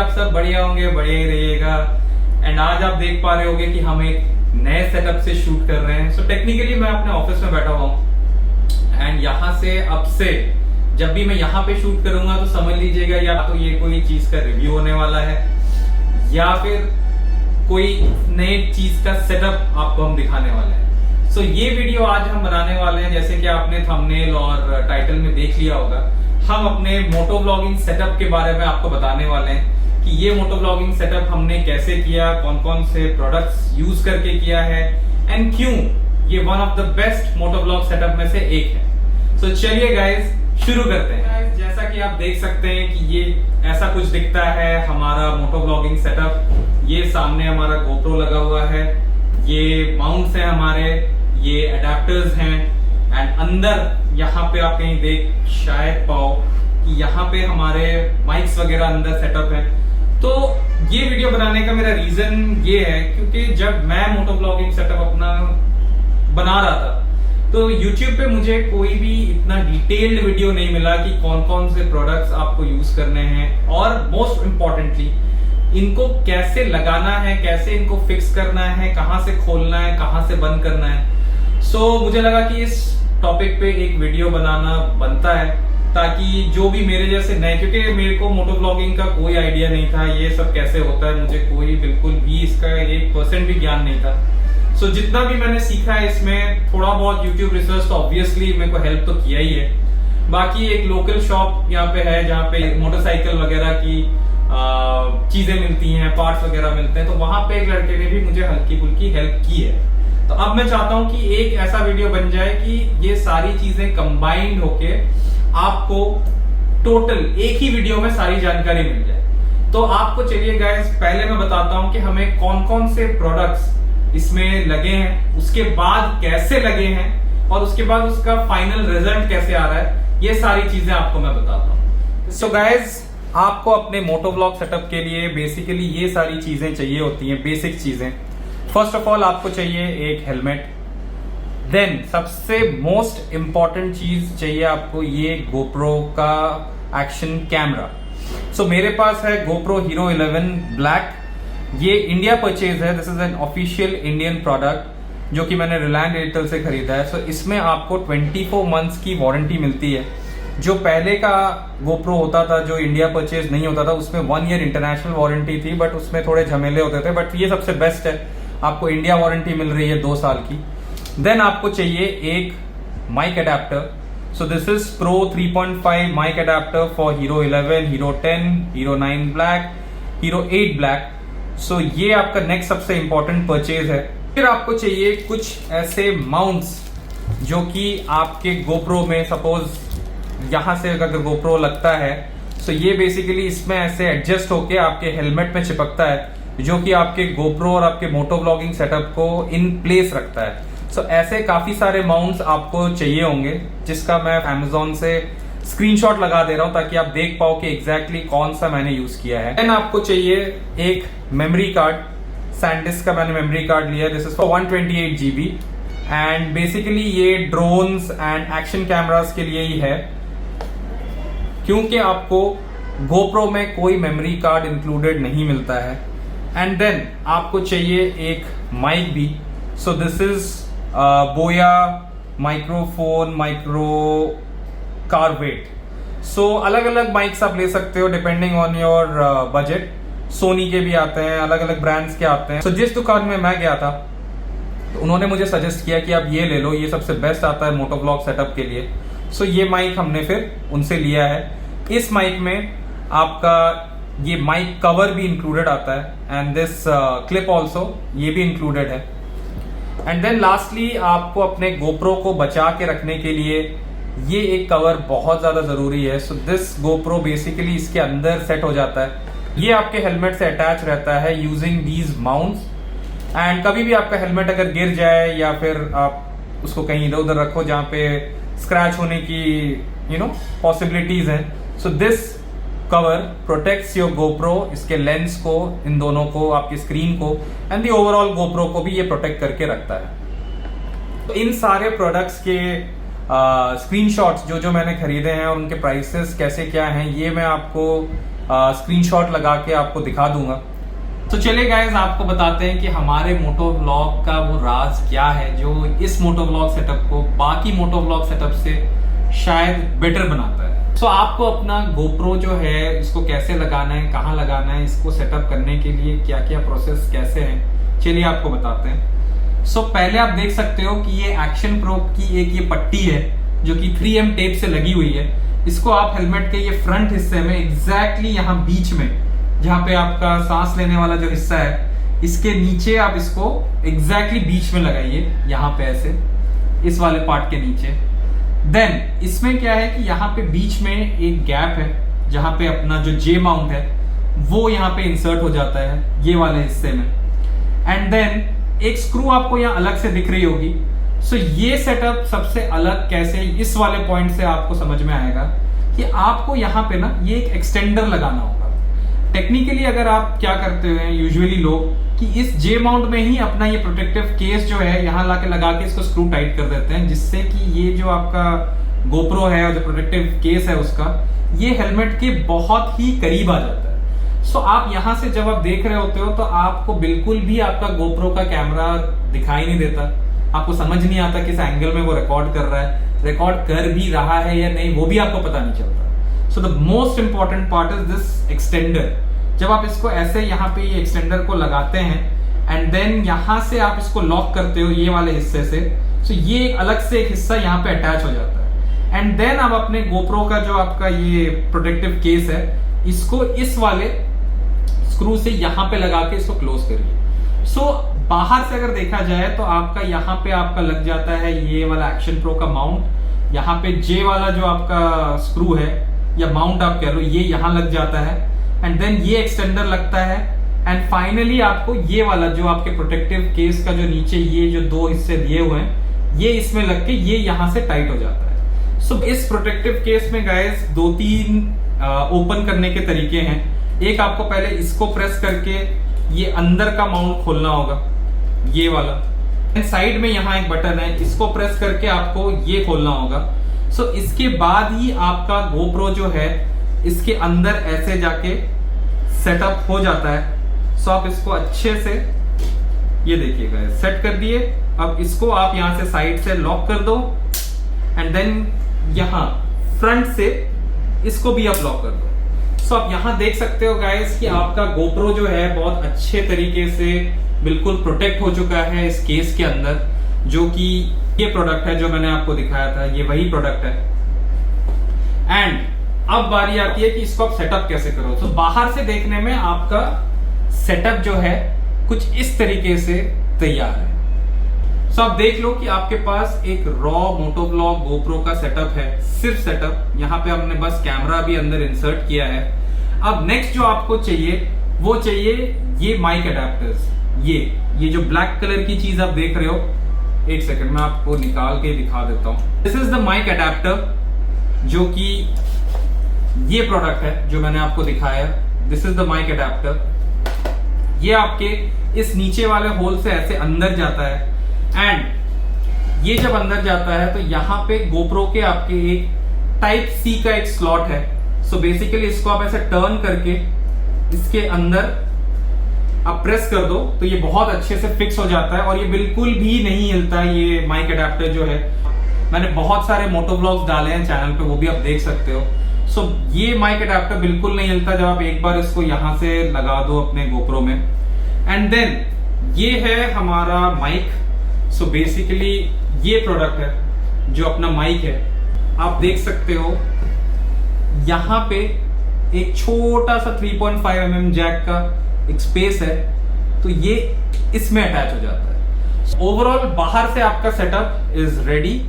आप सब बढ़िया होंगे, बढ़िया ही रहिएगा। एंड आज आप देख पा रहे होंगे कि हम एक नए सेटअप से शूट कर रहे हैं। सो टेक्निकली मैं अपने ऑफिस में बैठा हुआ हूँ एंड यहाँ से अब से जब भी मैं यहाँ पे शूट करूंगा तो समझ लीजिएगा या तो ये कोई चीज का रिव्यू होने वाला है या फिर कोई नई चीज का सेटअप आपको हम दिखाने वाले हैं। सो ये वीडियो आज हम बनाने वाले हैं, जैसे कि आपने थंबनेल और टाइटल में देख लिया होगा, हम अपने मोटो व्लॉगिंग सेटअप के बारे में आपको बताने वाले हैं कि ये मोटो व्लॉगिंग सेटअप हमने कैसे किया, कौन कौन से प्रोडक्ट्स यूज करके किया है एंड क्यों ये one of the best moto vlog setup में से एक है। सो चलिए गाइस शुरू करते हैं। गाइस जैसा कि आप देख सकते हैं कि ये ऐसा कुछ दिखता है हमारा मोटो व्लॉगिंग सेटअप। ये सामने हमारा गोप्रो लगा हुआ है, ये माउंट्स हैं हमारे, ये अडेप्टर्स हैं एंड अंदर यहाँ पे आप कहीं देख शायद पाओ कि यहाँ पे हमारे माइक्स वगैरह अंदर सेटअप है। तो ये वीडियो बनाने का मेरा रीजन ये है क्योंकि जब मैं मोटो व्लॉगिंग सेटअप अपना बना रहा था तो YouTube पे मुझे कोई भी इतना डिटेल्ड वीडियो नहीं मिला कि कौन कौन से प्रोडक्ट्स आपको यूज करने हैं और मोस्ट इम्पोर्टेंटली इनको कैसे लगाना है, कैसे इनको फिक्स करना है, कहाँ से खोलना है, कहाँ से बंद करना है। सो मुझे लगा कि इस टॉपिक पे एक वीडियो बनाना बनता है ताकि जो भी मेरे जैसे नए, क्योंकि मेरे को मोटो व्लॉगिंग का कोई आइडिया नहीं था, ये सब कैसे होता है मुझे कोई बिल्कुल भी इसका 1% भी ज्ञान नहीं था। सो जितना भी मैंने सीखा है इसमें थोड़ा बहुत यूट्यूब रिसर्च तो ऑब्वियसली मेरे को हेल्प तो किया ही है। बाकी एक लोकल शॉप यहाँ पे है जहाँ पे मोटरसाइकिल वगैरह की चीजें मिलती हैं, पार्ट्स वगैरह मिलते हैं, तो वहां पे एक लड़के ने भी मुझे हल्की फुल्की हेल्प की है। तो अब मैं चाहता हूं कि एक ऐसा वीडियो बन जाए कि ये सारी चीजें कंबाइंड होके आपको टोटल एक ही वीडियो में सारी जानकारी मिल जाए। तो आपको चलिए गाइस पहले मैं बताता हूं कि हमें कौन कौन से प्रोडक्ट्स इसमें लगे हैं, उसके बाद कैसे लगे हैं और उसके बाद उसका फाइनल रिजल्ट कैसे आ रहा है, ये सारी चीजें आपको मैं बताता हूं। सो गाइस आपको अपने मोटो व्लॉग सेटअप के लिए बेसिकली ये सारी चीजें चाहिए होती हैं, बेसिक चीजें। फर्स्ट ऑफ ऑल आपको चाहिए एक हेलमेट, देन सबसे मोस्ट इंपॉर्टेंट चीज चाहिए आपको ये गोप्रो का एक्शन कैमरा। सो मेरे पास है गोप्रो हीरो 11 ब्लैक, ये इंडिया परचेज है, this is an official Indian product जो कि मैंने रिलायंस एयरटेल से खरीदा है। सो इसमें आपको 24 मंथ्स की वारंटी मिलती है। जो पहले का गोप्रो होता था जो इंडिया परचेज नहीं होता था उसमें 1 ईयर इंटरनेशनल वारंटी थी, बट उसमें थोड़े झमेले होते थे, बट ये सबसे बेस्ट है, आपको इंडिया वारंटी मिल रही है 2 साल की। देन आपको चाहिए एक mic adapter. So this is Pro 3.5 mic adapter for Hero 11, Hero 10, Hero 9 black, Hero 8 black. So ये आपका नेक्स्ट सबसे इंपॉर्टेंट परचेज है। फिर आपको चाहिए कुछ ऐसे माउंट्स जो कि आपके गोप्रो में, सपोज यहां से अगर गोप्रो लगता है तो ये बेसिकली इसमें ऐसे एडजस्ट होके आपके हेलमेट में चिपकता है, जो कि आपके गोप्रो और आपके मोटो व्लॉगिंग सेटअप को इन प्लेस रखता है। सो ऐसे काफी सारे माउंट्स आपको चाहिए होंगे, जिसका मैं Amazon से स्क्रीनशॉट लगा दे रहा हूं ताकि आप देख पाओ कि एग्जैक्टली कौन सा मैंने यूज किया है। देन आपको चाहिए एक मेमोरी कार्ड, सैंडिस्क का मैंने मेमोरी कार्ड लिया, this is for 128 GB and basically ये ड्रोन्स एंड एक्शन कैमरास के लिए ही है, क्योंकि आपको गोप्रो में कोई मेमोरी कार्ड इंक्लूडेड नहीं मिलता है। एंड देन आपको चाहिए एक माइक भी। So this is Boya microphone micro corvette. So अलग अलग माइक्स आप ले सकते हो depending on your budget. Sony के भी आते हैं, अलग अलग ब्रांड्स के आते हैं। सो जिस दुकान में मैं गया था तो उन्होंने मुझे सजेस्ट किया कि आप ये ले लो, ये सबसे बेस्ट आता है मोटो व्लॉग सेटअप के लिए। सो ये माइक हमने फिर उनसे लिया है। इस माइक में आपका ये माइक कवर भी इंक्लूडेड आता है एंड दिस क्लिप ऑल्सो, ये भी इंक्लूडेड है। एंड देन लास्टली आपको अपने गोप्रो को बचा के रखने के लिए ये एक कवर बहुत ज्यादा जरूरी है। सो दिस गोप्रो बेसिकली इसके अंदर सेट हो जाता है, ये आपके हेलमेट से अटैच रहता है यूजिंग दीज माउंट्स। एंड कभी भी आपका हेलमेट अगर गिर जाए या फिर आप उसको कहीं इधर उधर रखो जहां पे स्क्रैच होने की पॉसिबिलिटीज हैं, so this cover protects your GoPro, इसके लेंस को, इन दोनों को, आपकी स्क्रीन को एंड दी ओवरऑल गोप्रो को भी ये प्रोटेक्ट करके रखता है। तो इन सारे प्रोडक्ट्स के स्क्रीनशॉट्स जो मैंने खरीदे हैं और उनके प्राइसेस कैसे क्या हैं, ये मैं आपको स्क्रीनशॉट लगा के आपको दिखा दूंगा। तो चलिए गाइस, आपको बताते हैं कि हमारे मोटो व्लॉग का वो राज क्या है जो इस मोटो व्लॉग सेटअप को बाकी मोटो व्लॉग सेटअप से शायद बेटर बनाता है। सो आपको अपना गोप्रो जो है इसको कैसे लगाना है, कहाँ लगाना है, इसको सेटअप करने के लिए क्या क्या प्रोसेस कैसे है, चलिए आपको बताते हैं। सो पहले आप देख सकते हो कि ये एक्शन प्रो की एक ये पट्टी है जो कि 3M टेप से लगी हुई है। इसको आप हेलमेट के ये फ्रंट हिस्से में एग्जैक्टली यहाँ बीच में, जहाँ पे आपका सांस लेने वाला जो हिस्सा है, इसके नीचे आप इसको एग्जैक्टली बीच में लगाइए, यहाँ पे ऐसे इस वाले पार्ट के नीचे। देन इसमें क्या है कि यहाँ पे बीच में एक गैप है जहाँ पे अपना जो जे माउंट है वो यहाँ पे इंसर्ट हो जाता है ये वाले हिस्से में। एंड देन एक स्क्रू आपको यहाँ अलग से दिख रही होगी। सो ये सेटअप सबसे अलग कैसे, इस वाले पॉइंट से आपको समझ में आएगा कि आपको यहाँ पे ना ये एक एक्सटेंडर लगाना होगा। टेक्निकली अगर आप क्या करते हैं यूजुअली लोग कि इस जे माउंट में ही अपना ये प्रोटेक्टिव केस जो है यहाँ लाके लगा के इसको स्क्रू टाइट कर देते हैं, जिससे कि ये जो आपका गोप्रो है और जो प्रोटेक्टिव केस है उसका, ये हेलमेट के बहुत ही करीब आ जाता है। सो आप यहाँ से जब आप देख रहे होते हो तो आपको बिल्कुल भी आपका गोप्रो का कैमरा दिखाई नहीं देता, आपको समझ नहीं आता किस एंगल में वो रिकॉर्ड कर रहा है, रिकॉर्ड कर भी रहा है या नहीं वो भी आपको पता नहीं चलता। So the most important part is this extender. जब आप इसको ऐसे यहाँ पे ये एक्सटेंडर को लगाते हैं एंड देन यहाँ से आप इसको लॉक करते हो ये वाले हिस्से से, सो ये एक अलग से एक हिस्सा यहाँ पे अटैच हो जाता है। एंड देन आप अपने गोप्रो का जो आपका ये प्रोटेक्टिव केस है इसको इस वाले स्क्रू से यहाँ पे लगा के इसको क्लोज करिए। सो बाहर से अगर देखा जाए तो आपका यहाँ पे आपका लग जाता है ये वाला एक्शन प्रो का माउंट, यहाँ पे जे वाला जो आपका स्क्रू है या माउंट आप कह लो ये यहाँ लग जाता है। एंड देन ये एक्सटेंडर लगता है एंड फाइनली आपको ये वाला जो आपके प्रोटेक्टिव केस का जो नीचे ये जो दो हिस्से दिए हुए हैं ये इसमें लग के ये यहाँ से टाइट हो जाता है। सो इस प्रोटेक्टिव केस में गाइस 2-3 ओपन करने के तरीके हैं। एक आपको पहले इसको प्रेस करके ये अंदर का माउंट खोलना होगा ये वाला, एंड साइड में यहाँ एक बटन है इसको प्रेस करके आपको ये खोलना होगा। सो इसके बाद ही आपका गोप्रो जो है इसके अंदर ऐसे जाके सेटअप हो जाता है। सो आप इसको अच्छे से ये देखिएगा सेट कर दिए। अब इसको आप यहां से साइड से लॉक कर दो एंड देन यहां फ्रंट से इसको भी आप लॉक कर दो। सो आप यहां देख सकते हो गाइस कि आपका गोप्रो जो है बहुत अच्छे तरीके से बिल्कुल प्रोटेक्ट हो चुका है इस केस के अंदर, जो कि ये प्रोडक्ट है जो मैंने आपको दिखाया था, ये वही प्रोडक्ट है। एंड अब बारी आती है कि इसको आप सेटअप कैसे करो। तो बाहर से देखने में आपका सेटअप जो है कुछ इस तरीके से तैयार है। सो आप देख लो कि आपके पास एक रॉ मोटो व्लॉग गोप्रो का सेटअप है, सिर्फ सेटअप। यहाँ पे हमने बस कैमरा भी अंदर इंसर्ट किया है। अब नेक्स्ट जो आपको चाहिए वो चाहिए ये माइक अडेप्टर्स। ये जो ब्लैक कलर की चीज आप देख रहे हो, एक सेकंड में आपको निकाल के दिखा देता हूं। This is the mic adapter जो कि ये प्रोडक्ट है जो मैंने आपको दिखाया। This is the mic adapter. ये आपके इस नीचे वाले होल से ऐसे अंदर जाता है एंड ये जब अंदर जाता है तो यहाँ पे गोप्रो के आपके एक टाइप सी का एक स्लॉट है। सो बेसिकली इसको आप ऐसे टर्न करके इसके अंदर आप प्रेस कर दो तो ये बहुत अच्छे से फिक्स हो जाता है और ये बिल्कुल भी नहीं हिलता। ये माइक अडेप्टर जो है मैंने बहुत सारे मोटो व्लॉग्स डाले हैं चैनल पे, वो भी आप देख सकते हो। सो ये माइक अडेप्टर बिल्कुल नहीं हिलता जब आप एक बार इसको यहां से लगा दो अपने गोप्रो में। एंड देन ये है हमारा माइक। सो बेसिकली ये प्रोडक्ट है जो अपना माइक है। आप देख सकते हो यहां पे एक छोटा सा 3.5 mm जैक का एक स्पेस है, तो ये इसमें अटैच हो जाता है। ओवरऑल बाहर से आपका setup is ready.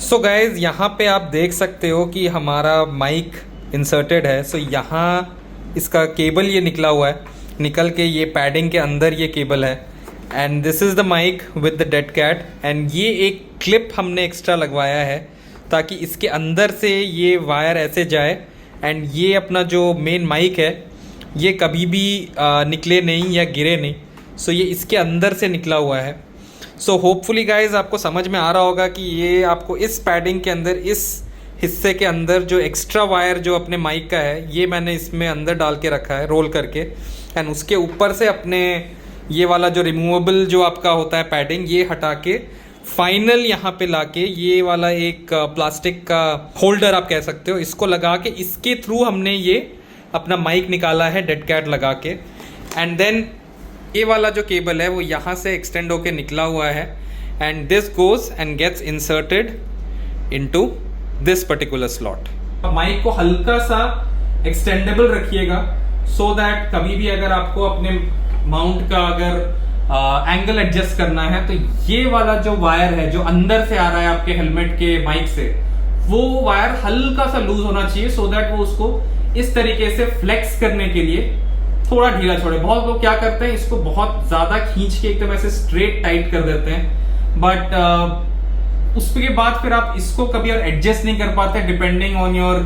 So guys यहाँ पे आप देख सकते हो कि हमारा माइक इंसर्टेड है। सो यहाँ इसका केबल ये निकला हुआ है, निकल के ये पैडिंग के अंदर ये केबल है। And this is the mic with the dead cat. And ये एक क्लिप हमने एक्स्ट्रा लगवाया है ताकि इसके अंदर से ये वायर ऐसे जाए एंड ये अपना जो मेन माइक है ये कभी भी निकले नहीं या गिरे नहीं। सो ये इसके अंदर से निकला हुआ है। सो होपफुली गाइज आपको समझ में आ रहा होगा कि ये आपको इस पैडिंग के अंदर इस हिस्से के अंदर जो एक्स्ट्रा वायर जो अपने माइक का है ये मैंने इसमें अंदर डाल के रखा है रोल करके, एंड उसके ऊपर से अपने ये वाला जो रिमूवेबल जो आपका होता है पैडिंग ये हटा के फाइनल यहाँ पे लाके ये वाला एक प्लास्टिक का होल्डर आप कह सकते हो, इसको लगा के इसके थ्रू हमने ये अपना माइक निकाला है डेड कैट लगा के। एंड देन ये वाला जो केबल है वो यहाँ से एक्सटेंड होके निकला हुआ है, and this goes and gets inserted into this particular slot. Mic को हल्का सा एक्सटेंडेबल रखिएगा सो दैट कभी भी अगर आपको अपने माउंट का अगर एंगल एडजस्ट करना है तो ये वाला जो वायर है जो अंदर से आ रहा है आपके हेलमेट के माइक से, वो वायर हल्का सा लूज होना चाहिए सो दैट वो उसको इस तरीके से फ्लेक्स करने के लिए थोड़ा ढीला छोड़े। बहुत लोग क्या करते हैं, इसको बहुत ज्यादा खींच के एकदम ऐसे स्ट्रेट टाइट कर देते हैं, बट उसके बाद फिर आप इसको कभी और एडजस्ट नहीं कर पाते डिपेंडिंग ऑन योर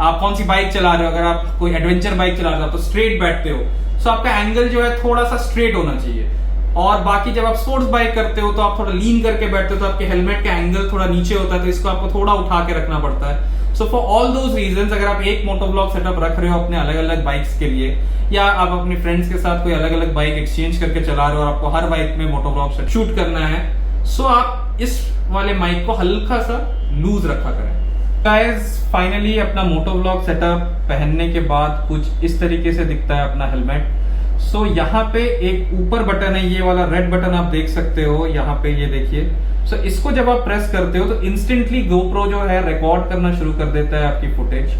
आप कौन सी बाइक चला रहे हो। अगर आप कोई एडवेंचर बाइक चला रहे हो तो स्ट्रेट बैठते हो, सो आपका एंगल जो है थोड़ा सा स्ट्रेट होना चाहिए। और बाकी जब आप स्पोर्ट्स बाइक करते हो तो आप थोड़ा लीन करके बैठते हो तो आपके हेलमेट का एंगल थोड़ा नीचे होता है, तो इसको आपको थोड़ा उठा के रखना पड़ता है। So for all those reasons अगर आप एक मोटोब्लॉक सेटअप रख रहे हो अपने अलग अलग बाइक्स के लिए, या आप अपने फ्रेंड्स के साथ कोई अलग अलग बाइक एक्सचेंज करके चला रहे हो और आपको हर बाइक में मोटोब्लॉक सेट शूट करना है, सो आप इस वाले माइक को हल्का सा लूज रखा करें। गाइस फाइनली अपना मोटोब्लॉक सेटअप पहनने के बाद कुछ इस तरीके से दिखता है अपना हेलमेट। सो यहाँ पे एक ऊपर बटन है, ये वाला रेड बटन आप देख सकते हो यहाँ पे, ये देखिए। सो इसको जब आप प्रेस करते हो तो इंस्टेंटली GoPro जो है रिकॉर्ड करना शुरू कर देता है आपकी फुटेज।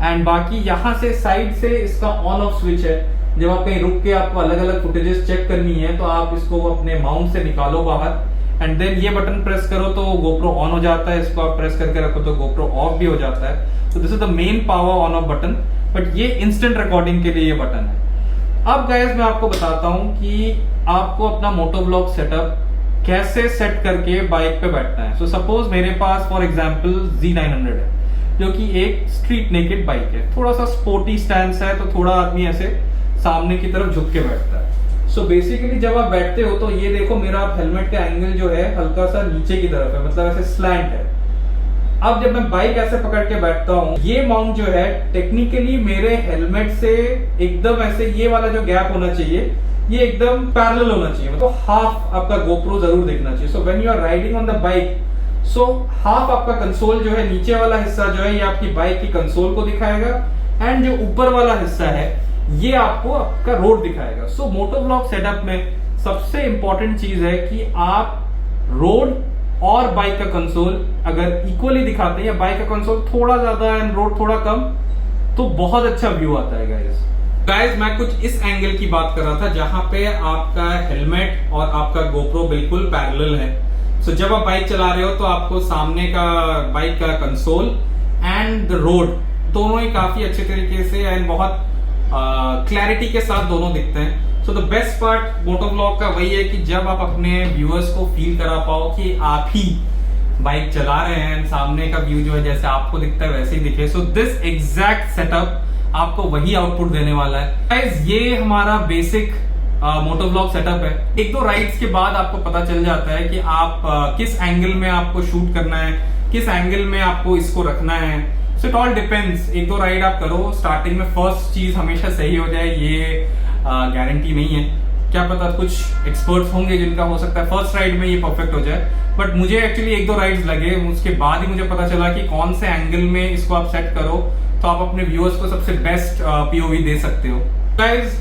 एंड बाकी यहाँ से साइड से इसका ऑन ऑफ स्विच है, जब आप कहीं रुक के आपको अलग अलग फुटेजेस चेक करनी है तो आप इसको अपने माउंट से निकालो बाहर एंड देन ये बटन प्रेस करो तो GoPro ऑन हो जाता है, इसको आप प्रेस करके रखो तो GoPro ऑफ भी हो जाता है। तो this is the main power on off button, but ये इंस्टेंट रिकॉर्डिंग के लिए ये बटन है। अब गाइस मैं आपको बताता हूं कि आपको अपना मोटोब्लॉक सेटअप कैसे सेट करके बाइक पे बैठना है। सो सपोज मेरे पास फॉर एग्जांपल Z900 है जो कि एक स्ट्रीट नेकेड बाइक है, थोड़ा सा स्पोर्टी स्टैंस है, तो थोड़ा आदमी ऐसे सामने की तरफ झुक के बैठता है। सो बेसिकली जब आप बैठते हो तो ये देखो मेरा हेलमेट का एंगल जो है हल्का सा नीचे की तरफ है, मतलब ऐसे स्लैंट है। अब जब मैं बाइक ऐसे पकड़ के बैठता हूँ, ये माउंट जो है टेक्निकली मेरे हेलमेट से एकदम ऐसे ये वाला जो गैप होना चाहिए ये एकदम पैरेलल होना चाहिए, मतलब हाफ आपका GoPro जरूर दिखना चाहिए। So when you are riding on the bike, so half आपका कंसोल जो है नीचे वाला हिस्सा जो है ये आपकी बाइक की कंसोल को दिखाएगा, एंड जो ऊपर वाला हिस्सा है ये आपको आपका रोड दिखाएगा। सो मोटोब्लॉक सेटअप में सबसे इंपॉर्टेंट चीज है कि आप रोड और बाइक का कंसोल अगर इक्वली दिखाते हैं, या बाइक का कंसोल थोड़ा ज्यादा एंड रोड थोड़ा कम, तो बहुत अच्छा व्यू आता है गाइस। मैं कुछ इस एंगल की बात कर रहा था जहां पे आपका हेलमेट और आपका GoPro बिल्कुल पैरेलल है। सो जब आप बाइक चला रहे हो तो आपको सामने का बाइक का कंसोल एंड द रोड दोनों ही काफी अच्छे तरीके से एंड बहुत क्लैरिटी के साथ दोनों दिखते हैं। सो द बेस्ट पार्ट मोटोब्लॉग का वही है कि जब आप अपने व्यूअर्स को फील करा पाओ कि आप ही बाइक चला रहे हैं, सामने का व्यू जो है जैसे आपको दिखता है वैसे ही दिखे। सो दिस एग्जैक्ट सेटअप आपको वही आउटपुट देने वाला है गाइस। ये हमारा बेसिक मोटोब्लॉग सेटअप है। एक दो राइड्स के बाद आपको पता चल जाता है कि आप किस एंगल में आपको शूट करना है, किस एंगल में आपको इसको रखना है। So it all depends. एक दो राइड आप करो, स्टार्टिंग में फर्स्ट चीज हमेशा सही हो जाए ये गारंटी नहीं है। क्या पता कुछ एक्सपर्ट्स होंगे जिनका हो सकता है फर्स्ट राइड में ये परफेक्ट हो जाए, बट मुझे एक्चुअली एक दो राइड्स लगे, उसके बाद ही मुझे पता चला कि कौन से एंगल में इसको आप सेट करो तो आप अपने व्यूअर्स को सबसे बेस्ट पीओवी दे सकते हो। गाइस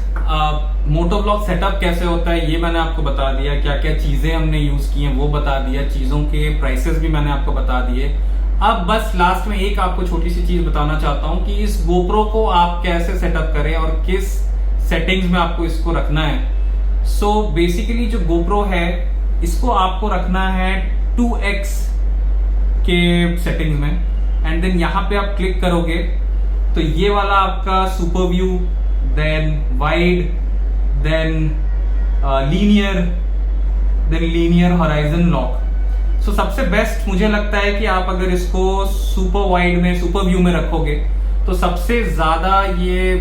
मोटोब्लॉग सेटअप कैसे होता है ये मैंने आपको बता दिया, क्या क्या चीजें हमने यूज की हैं वो बता दिया, चीजों के प्राइसेस भी मैंने आपको बता दिए। अब बस लास्ट में एक आपको छोटी सी चीज बताना चाहता हूं कि इस GoPro को आप कैसे सेटअप करें और किस सेटिंग्स में आपको इसको रखना है। सो बेसिकली जो GoPro है इसको आपको रखना है 2x के सेटिंग्स में, एंड देन यहाँ पे आप क्लिक करोगे तो ये वाला आपका super view, then wide, then linear horizon lock. So सबसे बेस्ट मुझे लगता है कि आप अगर इसको सुपर वाइड में, सुपर व्यू में रखोगे तो सबसे ज्यादा ये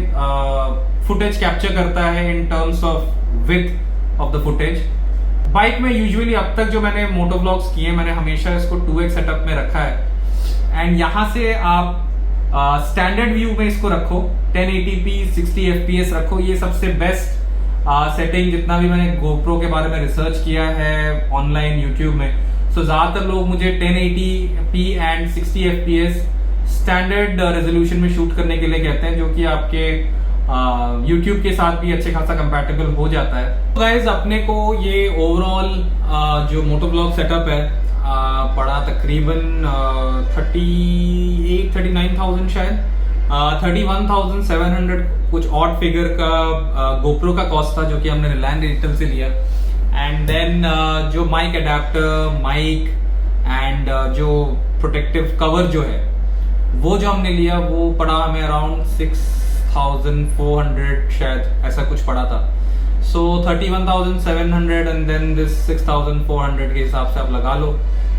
फुटेज कैप्चर करता है in terms of width of the footage. Bike में यूजुअली अब तक जो मैंने मोटोब्लॉग्स किए मैंने हमेशा इसको 2x सेटअप में रखा है। एंड यहाँ से आप स्टैंडर्ड व्यू में इसको रखो, 1080p 60 fps रखो। ये सबसे बेस्ट सेटिंग जितना भी मैंने GoPro के बारे में रिसर्च किया है ऑनलाइन यूट्यूब में। सो ज्यादातर लोग मुझे 1080p and 60 fps standard resolution में शूट करने के लिए कहते हैं, जो कि आपके यूट्यूब के साथ भी अच्छे खासा कंपैटिबल हो जाता है। तो गाइस अपने को ये ओवरऑल जो मोटोब्लॉग सेटअप है पड़ा तकरीबन 39,000 शायद 31,700 कुछ ऑड फिगर का GoPro का कॉस्ट था, जो कि हमने रिलायंस डिजिटल से लिया। एंड देन जो माइक अडेप्टर, माइक एंड जो प्रोटेक्टिव कवर जो है वो जो हमने लिया वो पड़ा हमें अराउंड 6,400 शायद ऐसा कुछ पड़ा था। सो 31,700 एंड देन दिस 6,400 के हिसाब से आप लगा लो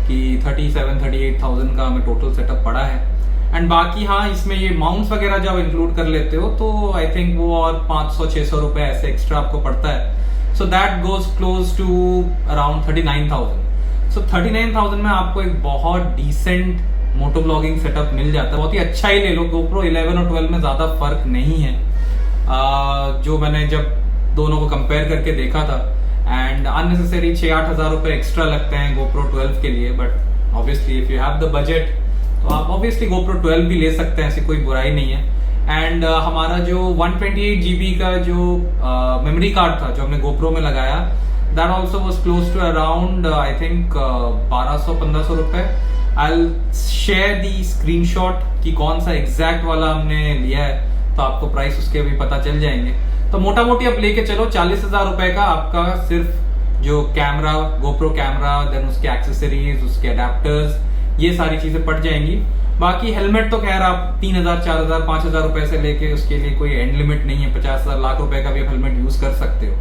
कि 38,000 का हमें टोटल सेटअप पड़ा है। एंड बाकी हाँ, इसमें ये माउंट्स वगैरह जब इंक्लूड कर लेते हो तो आई थिंक वो और 500-600 रुपए ऐसे एक्स्ट्रा आपको पड़ता है। So that goes close to around 39,000। So 39,000 में आपको एक बहुत डिसेंट मोटो ब्लॉगिंग सेटअप मिल जाता है। बहुत ही अच्छा ही ले लो। GoPro 11 और 12 में ज्यादा फर्क नहीं है जो मैंने जब दोनों को कंपेयर करके देखा था। एंड अननेसेसरी 6-8 हजार रुपए एक्स्ट्रा लगते हैं GoPro 12 के लिए, but obviously if you have the budget तो आप ऑब्वियसली GoPro 12 भी ले सकते हैं, ऐसी कोई बुराई नहीं है। एंड हमारा जो 128 GB का जो मेमोरी कार्ड था जो हमने GoPro में लगाया, that also was close to around I think 1200-1500 रुपए। आई शेयर दी स्क्रीनशॉट कि कौन सा एग्जैक्ट वाला हमने लिया है, तो आपको प्राइस उसके भी पता चल जाएंगे। तो मोटा मोटी आप लेके चलो 40,000 रुपए का आपका सिर्फ जो कैमरा, GoPro कैमरा, देन उसके एक्सेसरीज, उसके अडेप्टर्स, ये सारी चीजें पड़ जाएंगी। बाकी हेलमेट तो खैर आप 3,000, 4,000, 5,000 रुपए से लेके उसके लिए कोई एंड लिमिट नहीं है। 50,000 लाख रुपए का भी आप हेलमेट यूज कर सकते हो।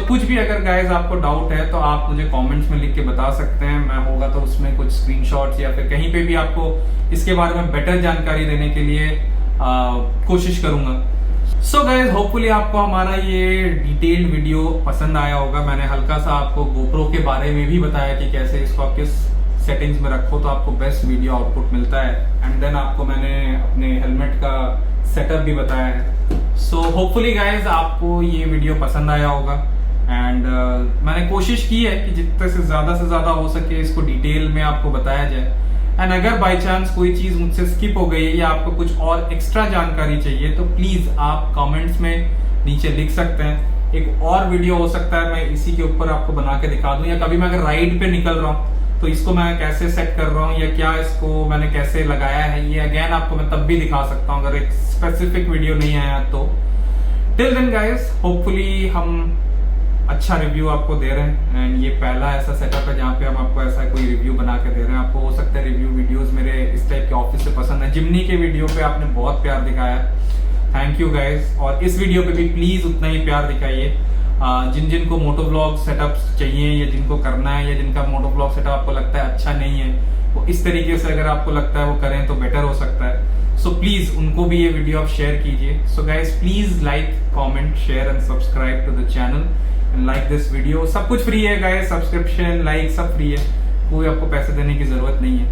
कुछ भी अगर गाइस आपको डाउट है तो आप मुझे कमेंट्स में लिख के बता सकते हैं। मैं होगा तो उसमें कुछ स्क्रीनशॉट्स या फिर कहीं पे भी आपको इसके बारे में बेटर जानकारी देने के लिए कोशिश करूंगा। सो गाइस होपफुली आपको हमारा ये डिटेल्ड वीडियो पसंद आया होगा। मैंने हल्का सा आपको GoPro के बारे में भी बताया कि कैसे इसको आप किस सेटिंग्स में रखो तो आपको बेस्ट वीडियो आउटपुट मिलता है। एंड देन आपको मैंने अपने हेलमेट का सेटअप भी बताया है। सो होपफुली गाइस आपको ये वीडियो पसंद आया होगा। एंड मैंने कोशिश की है कि जितने से ज्यादा हो सके इसको डिटेल में आपको बताया जाए। एंड अगर बाय चांस कोई चीज मुझसे स्किप हो गई है या आपको कुछ और एक्स्ट्रा जानकारी चाहिए तो प्लीज आप कमेंट्स में नीचे लिख सकते हैं। एक और वीडियो हो सकता है मैं इसी के ऊपर आपको बना के दिखा दूं, या कभी मैं अगर राइड पे निकल रहा हूँ तो इसको मैं कैसे सेट कर रहा हूँ या क्या इसको मैंने कैसे लगाया है, ये अगेन आपको मैं तब भी दिखा सकता हूँ अगर एक स्पेसिफिक वीडियो नहीं आया तो। टिल देन गाइस होपफुली हम अच्छा रिव्यू आपको दे रहे हैं। एंड ये पहला ऐसा सेटअप है जहाँ पे हम आपको ऐसा कोई रिव्यू बना के दे रहे हैं। आपको हो सकता है रिव्यू वीडियोस मेरे इस टाइप के ऑफिस से पसंद है। जिमनी के वीडियो पे आपने बहुत प्यार दिखाया, थैंक यू गाइस। और इस वीडियो पे भी प्लीज उतना ही प्यार दिखाइए। जिन को मोटो ब्लॉग सेटअप चाहिए या जिनको करना है या जिनका मोटो ब्लॉग सेटअप आपको लगता है अच्छा नहीं है, वो इस तरीके से अगर आपको लगता है वो करें तो बेटर हो सकता है। सो प्लीज उनको भी ये वीडियो आप शेयर कीजिए। So guys please like, comment, share and subscribe to the channel and like this video. सब कुछ फ्री है गाइस, सब्सक्रिप्शन, लाइक सब फ्री है, कोई आपको पैसे देने की जरूरत नहीं है।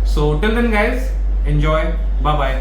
So till then guys enjoy, bye bye.